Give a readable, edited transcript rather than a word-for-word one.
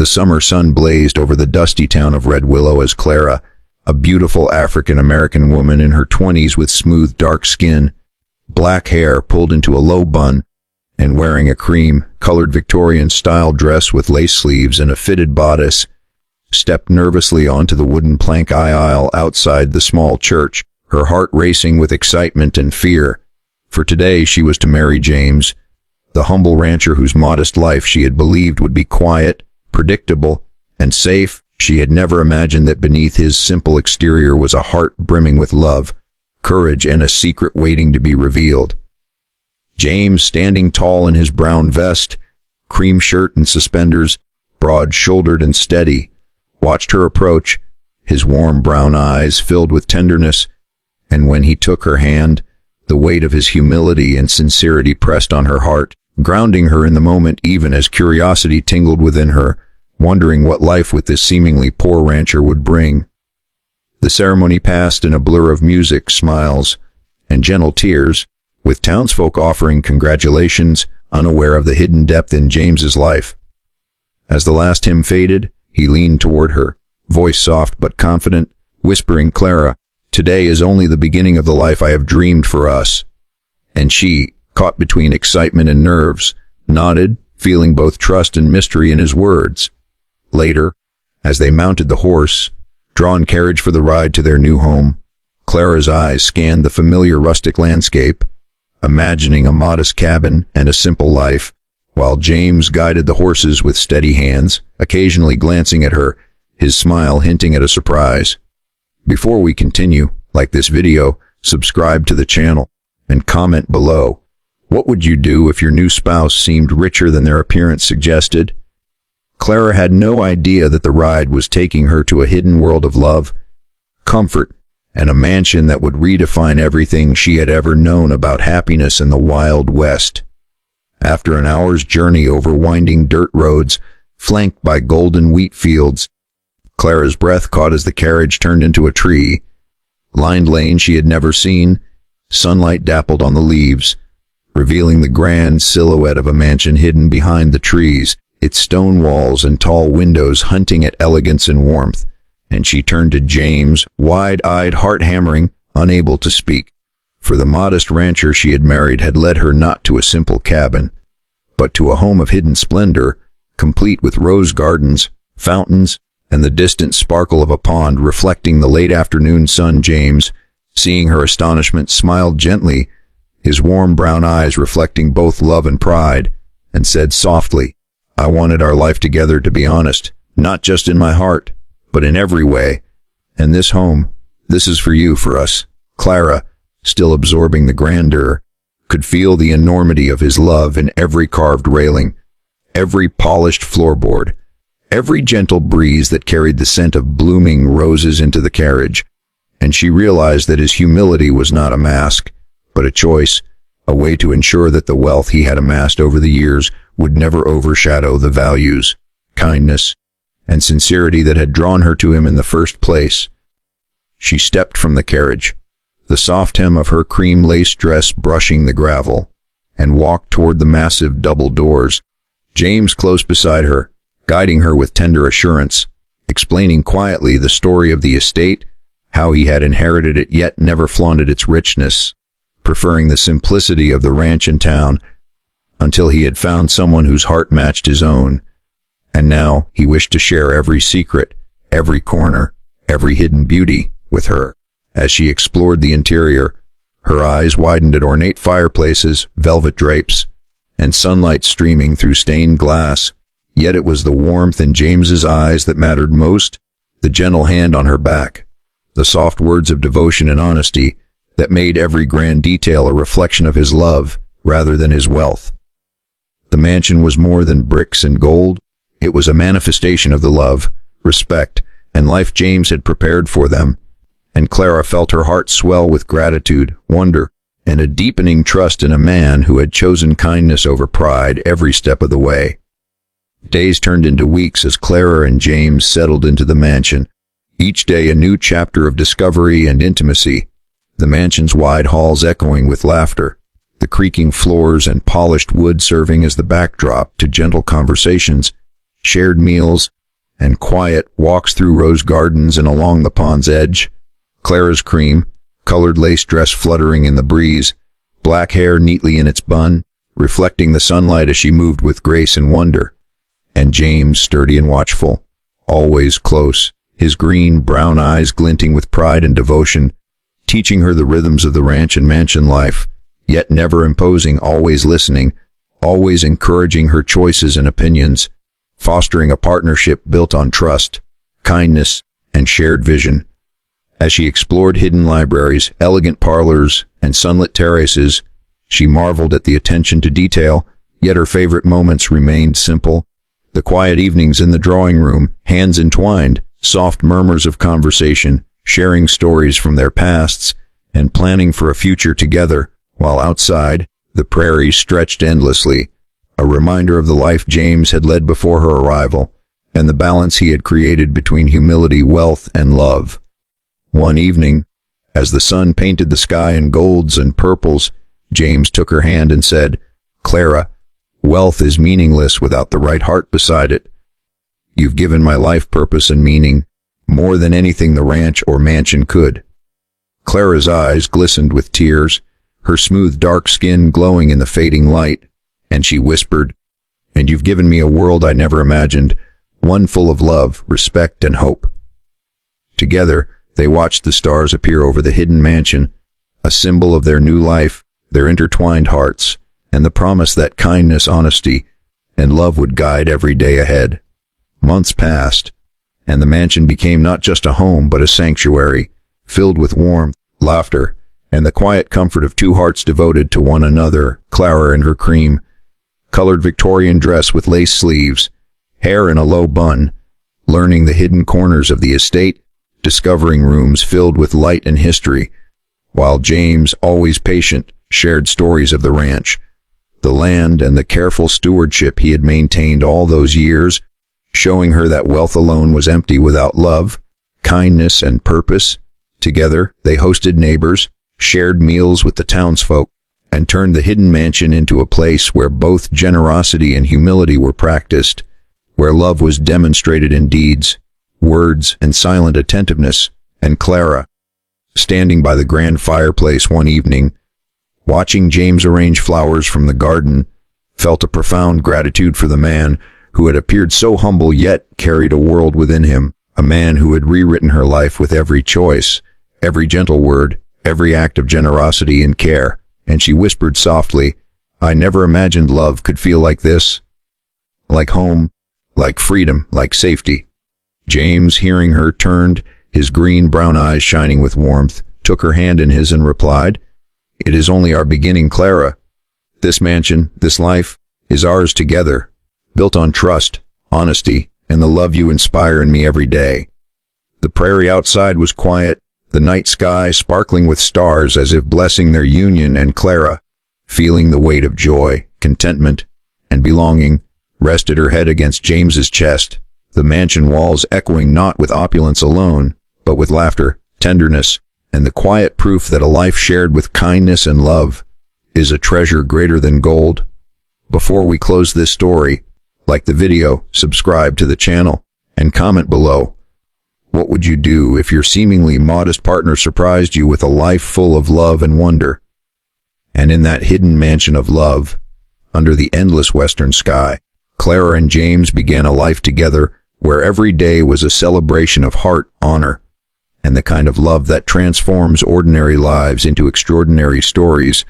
The summer sun blazed over the dusty town of Red Willow as Clara, a beautiful African-American woman in her 20s with smooth dark skin, black hair pulled into a low bun, and wearing a cream-colored Victorian-style dress with lace sleeves and a fitted bodice, stepped nervously onto the wooden plank aisle outside the small church, her heart racing with excitement and fear. For today she was to marry James, the humble rancher whose modest life she had believed would be quiet, predictable, and safe. She had never imagined that beneath his simple exterior was a heart brimming with love, courage, and a secret waiting to be revealed. James, standing tall in his brown vest, cream shirt and suspenders, broad-shouldered and steady, watched her approach, his warm brown eyes filled with tenderness, and when he took her hand, the weight of his humility and sincerity pressed on her heart, grounding her in the moment even as curiosity tingled within her, wondering what life with this seemingly poor rancher would bring. The ceremony passed in a blur of music, smiles, and gentle tears, with townsfolk offering congratulations, unaware of the hidden depth in James's life. As the last hymn faded, he leaned toward her, voice soft but confident, whispering, "Clara, today is only the beginning of the life I have dreamed for us." And she, caught between excitement and nerves, nodded, feeling both trust and mystery in his words. Later, as they mounted the horse-drawn carriage for the ride to their new home, Clara's eyes scanned the familiar rustic landscape, imagining a modest cabin and a simple life, while James guided the horses with steady hands, occasionally glancing at her, his smile hinting at a surprise. Before we continue, like this video, subscribe to the channel, and comment below. What would you do if your new spouse seemed richer than their appearance suggested? Clara had no idea that the ride was taking her to a hidden world of love, comfort, and a mansion that would redefine everything she had ever known about happiness in the Wild West. After an hour's journey over winding dirt roads, flanked by golden wheat fields, Clara's breath caught as the carriage turned into a tree-lined lane she had never seen. Sunlight dappled on the leaves, revealing the grand silhouette of a mansion hidden behind the trees, its stone walls and tall windows hinting at elegance and warmth. And she turned to James, wide-eyed, heart-hammering, unable to speak. For the modest rancher she had married had led her not to a simple cabin, but to a home of hidden splendor, complete with rose gardens, fountains, and the distant sparkle of a pond reflecting the late afternoon sun. James, seeing her astonishment, smiled gently, his warm brown eyes reflecting both love and pride, and said softly, "I wanted our life together, to be honest, not just in my heart, but in every way. And this home, this is for you, for us." Clara, still absorbing the grandeur, could feel the enormity of his love in every carved railing, every polished floorboard, every gentle breeze that carried the scent of blooming roses into the carriage. And she realized that his humility was not a mask, but a choice, a way to ensure that the wealth he had amassed over the years would never overshadow the values, kindness, and sincerity that had drawn her to him in the first place. She stepped from the carriage, the soft hem of her cream lace dress brushing the gravel, and walked toward the massive double doors, James close beside her, guiding her with tender assurance, explaining quietly the story of the estate, how he had inherited it yet never flaunted its richness, preferring the simplicity of the ranch in town, until he had found someone whose heart matched his own. And now he wished to share every secret, every corner, every hidden beauty with her. As she explored the interior, her eyes widened at ornate fireplaces, velvet drapes, and sunlight streaming through stained glass. Yet it was the warmth in James's eyes that mattered most, the gentle hand on her back, the soft words of devotion and honesty that made every grand detail a reflection of his love rather than his wealth. The mansion was more than bricks and gold. It was a manifestation of the love, respect, and life James had prepared for them, and Clara felt her heart swell with gratitude, wonder, and a deepening trust in a man who had chosen kindness over pride every step of the way. Days turned into weeks as Clara and James settled into the mansion, each day a new chapter of discovery and intimacy, the mansion's wide halls echoing with laughter, the creaking floors and polished wood serving as the backdrop to gentle conversations shared meals, and quiet walks through rose gardens and along the pond's edge. Clara's cream-colored lace dress fluttering in the breeze, black hair neatly in its bun, reflecting the sunlight as she moved with grace and wonder. And James, sturdy and watchful, always close, his green-brown eyes glinting with pride and devotion, teaching her the rhythms of the ranch and mansion life, yet never imposing, always listening, always encouraging her choices and opinions, fostering a partnership built on trust, kindness, and shared vision. As she explored hidden libraries, elegant parlors, and sunlit terraces, she marveled at the attention to detail, yet her favorite moments remained simple. The quiet evenings in the drawing room, hands entwined, soft murmurs of conversation, sharing stories from their pasts, and planning for a future together, while outside, the prairie stretched endlessly, a reminder of the life James had led before her arrival, and the balance he had created between humility, wealth, and love. One evening, as the sun painted the sky in golds and purples, James took her hand and said, "Clara, wealth is meaningless without the right heart beside it. You've given my life purpose and meaning, more than anything the ranch or mansion could." Clara's eyes glistened with tears, her smooth dark skin glowing in the fading light, and she whispered, "And you've given me a world I never imagined, one full of love, respect, and hope." Together, they watched the stars appear over the hidden mansion, a symbol of their new life, their intertwined hearts, and the promise that kindness, honesty, and love would guide every day ahead. Months passed, and the mansion became not just a home but a sanctuary, filled with warmth, laughter, and the quiet comfort of two hearts devoted to one another. Clara in her cream-colored Victorian dress with lace sleeves, hair in a low bun, learning the hidden corners of the estate, discovering rooms filled with light and history, while James, always patient, shared stories of the ranch, the land, and the careful stewardship he had maintained all those years, showing her that wealth alone was empty without love, kindness, and purpose. Together, they hosted neighbors, shared meals with the townsfolk, and turned the hidden mansion into a place where both generosity and humility were practiced, where love was demonstrated in deeds, words, and silent attentiveness. And Clara, standing by the grand fireplace one evening, watching James arrange flowers from the garden, felt a profound gratitude for the man who had appeared so humble yet carried a world within him, a man who had rewritten her life with every choice, every gentle word, every act of generosity and care. And she whispered softly, "I never imagined love could feel like this. Like home, like freedom, like safety." James, hearing her, turned, his green-brown eyes shining with warmth, took her hand in his and replied, "It is only our beginning, Clara. This mansion, this life, is ours together, built on trust, honesty, and the love you inspire in me every day." The prairie outside was quiet, the night sky sparkling with stars as if blessing their union, and Clara, feeling the weight of joy, contentment, and belonging, rested her head against James's chest, the mansion walls echoing not with opulence alone, but with laughter, tenderness, and the quiet proof that a life shared with kindness and love is a treasure greater than gold. Before we close this story, like the video, subscribe to the channel, and comment below. What would you do if your seemingly modest partner surprised you with a life full of love and wonder? And in that hidden mansion of love, under the endless western sky, Clara and James began a life together where every day was a celebration of heart, honor, and the kind of love that transforms ordinary lives into extraordinary stories.